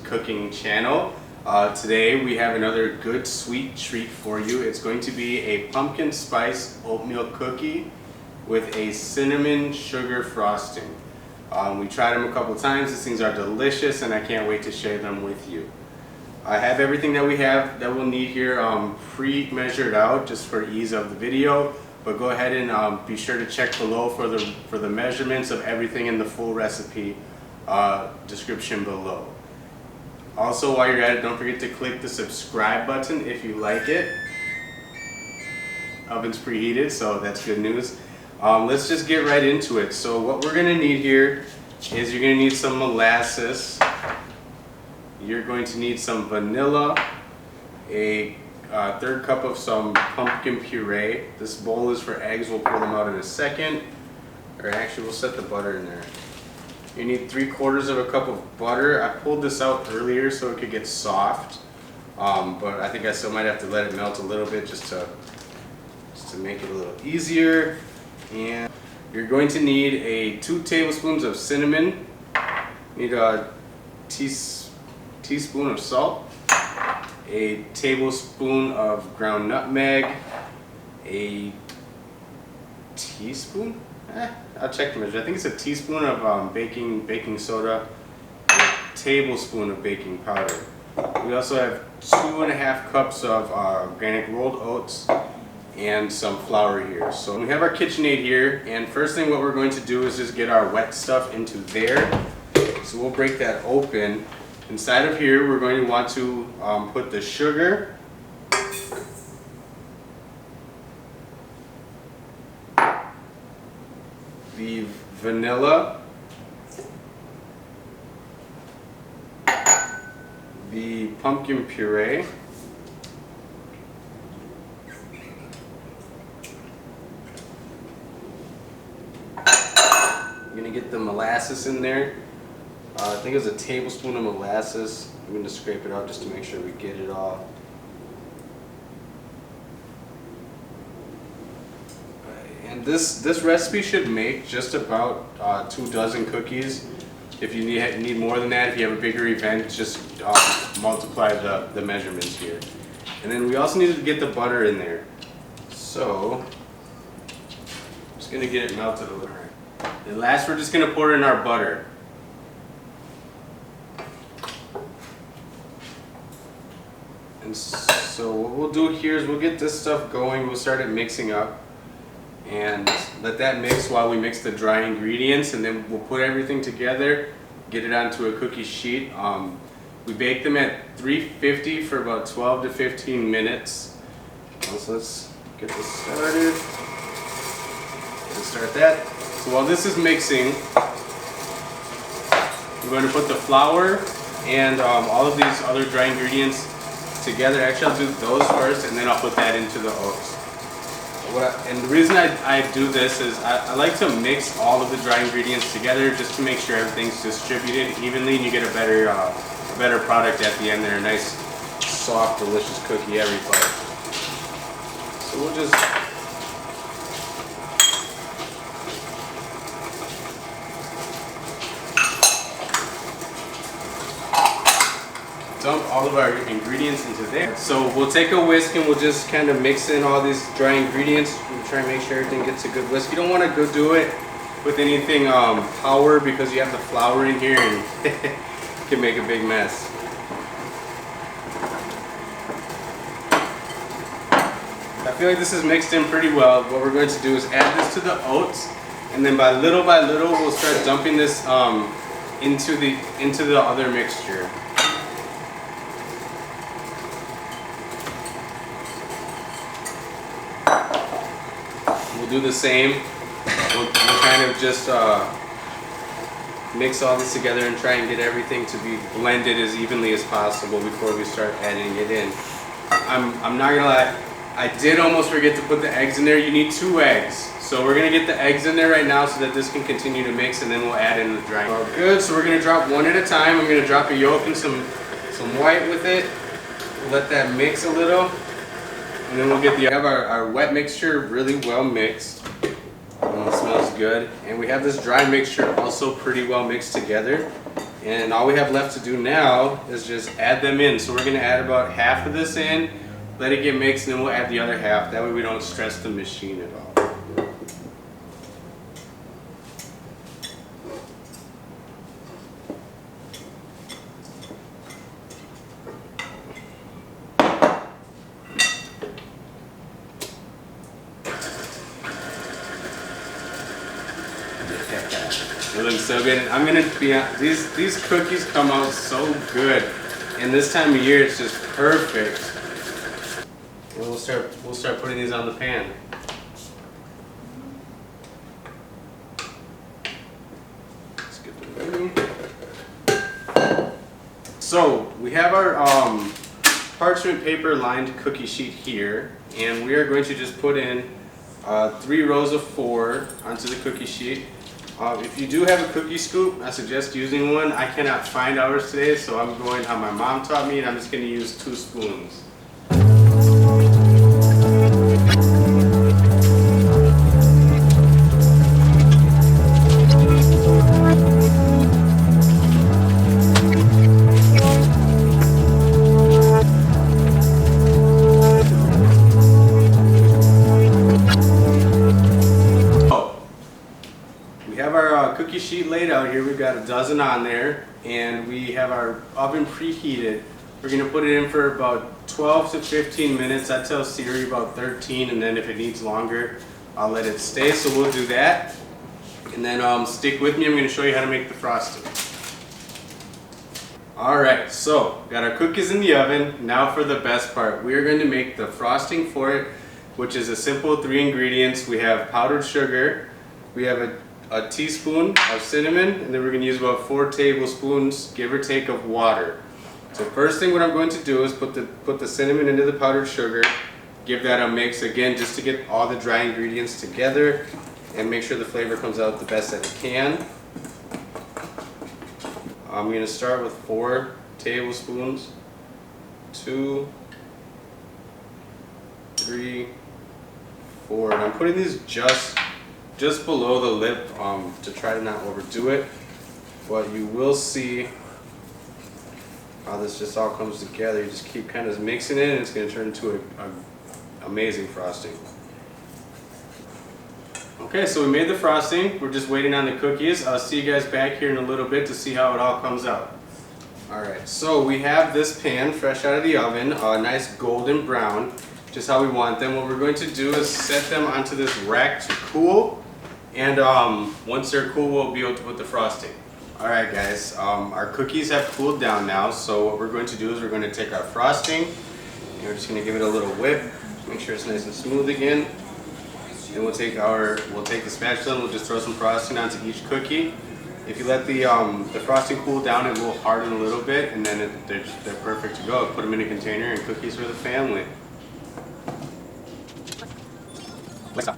cooking channel. Today we have another good sweet treat for you. It's going to be a pumpkin spice oatmeal cookie with a cinnamon sugar frosting. We tried them a couple times. These things are delicious and I can't wait to share them with you. I have everything that we'll need here pre-measured out just for ease of the video, but go ahead and be sure to check below for the measurements of everything in the full recipe description below. Also, while you're at it, don't forget to click the subscribe button if you like it. Oven's preheated, so that's good news. Let's just get right into it. So what we're going to need here is you're going to need some molasses. You're going to need some vanilla, a third cup of some pumpkin puree. This bowl is for eggs. We'll pour them out in a second. Or actually, we'll set the butter in there. You need 3/4 of a cup of butter. I pulled this out earlier so it could get soft, but I think I still might have to let it melt a little bit just to make it a little easier. And you're going to need 2 tablespoons of cinnamon. You need a teaspoon of salt, a tablespoon of ground nutmeg, a teaspoon? I'll check the measure. I think it's a teaspoon of baking soda, and a tablespoon of baking powder. We also have 2.5 cups of organic rolled oats and some flour here. So we have our KitchenAid here, and first thing what we're going to do is just get our wet stuff into there. So we'll break that open. Inside of here we're going to want to put the sugar, the vanilla, the pumpkin puree, I'm going to get the molasses in there. I think it was a tablespoon of molasses. I'm going to scrape it out just to make sure we get it all. And this recipe should make just about 2 dozen cookies. If you need more than that, if you have a bigger event, just multiply the measurements here. And then we also need to get the butter in there. So, I'm just going to get it melted a little. And last, we're just going to pour in our butter. And so what we'll do here is we'll get this stuff going. We'll start it mixing up and let that mix while we mix the dry ingredients, and then we'll put everything together, get it onto a cookie sheet. We bake them at 350 for about 12 to 15 minutes. So let's get this started. Let's start that. So while this is mixing, we're going to put the flour and all of these other dry ingredients together. Actually, I'll do those first and then I'll put that into the oats. And the reason I do this is I like to mix all of the dry ingredients together just to make sure everything's distributed evenly and you get a better product at the end there. A nice, soft, delicious cookie every bite. So we'll just dump all of our ingredients into there. So we'll take a whisk and we'll just kind of mix in all these dry ingredients. We'll try and make sure everything gets a good whisk. You don't want to go do it with anything power because you have the flour in here and it can make a big mess. I feel like this is mixed in pretty well. What we're going to do is add this to the oats, and then by little we'll start dumping this into the other mixture. Do the same. We'll kind of just mix all this together and try and get everything to be blended as evenly as possible before we start adding it in. I'm not gonna lie, I did almost forget to put the eggs in there. You need 2 eggs. So we're gonna get the eggs in there right now so that this can continue to mix, and then we'll add in the dry. Good, so we're gonna drop one at a time. I'm gonna drop a yolk and some white with it. We'll let that mix a little. And then we'll have our wet mixture really well mixed. It smells good. And we have this dry mixture also pretty well mixed together. And all we have left to do now is just add them in. So we're gonna add about half of this in, let it get mixed, and then we'll add the other half. That way we don't stress the machine at all. It looks so good. I'm gonna be honest, these cookies come out so good, and this time of year it's just perfect. And we'll start putting these on the pan. Let's get them ready. So we have our parchment paper lined cookie sheet here, and we are going to just put in 3 rows of 4 onto the cookie sheet. If you do have a cookie scoop, I suggest using one. I cannot find ours today, so I'm going how my mom taught me, and I'm just going to use 2 spoons. Cookie sheet laid out here. We've got a dozen on there, and we have our oven preheated. We're going to put it in for about 12 to 15 minutes. I tell Siri about 13, and then if it needs longer, I'll let it stay. So we'll do that, and then stick with me. I'm going to show you how to make the frosting. Alright, so got our cookies in the oven. Now for the best part. We are going to make the frosting for it, which is a simple 3 ingredients. We have powdered sugar, we have a teaspoon of cinnamon, and then we're going to use about 4 tablespoons, give or take, of water. So first thing what I'm going to do is put the cinnamon into the powdered sugar, give that a mix again just to get all the dry ingredients together and make sure the flavor comes out the best that it can. I'm going to start with 4 tablespoons, 2, 3, 4, and I'm putting these just below the lip to try to not overdo it, but you will see how this just all comes together. You just keep kind of mixing it, and it's going to turn into an amazing frosting. Okay, so we made the frosting. We're just waiting on the cookies. I'll see you guys back here in a little bit to see how it all comes out. Alright, so we have this pan fresh out of the oven, nice golden brown, just how we want them. What we're going to do is set them onto this rack to cool, and once they're cool, we'll be able to put the frosting. Alright guys, our cookies have cooled down now, so what we're going to do is we're going to take our frosting, and we're just going to give it a little whip, make sure it's nice and smooth again. Then we'll take the spatula and we'll just throw some frosting onto each cookie. If you let the frosting cool down, it will harden a little bit, and then they're perfect to go. Put them in a container, and cookies for the family. Let's stop.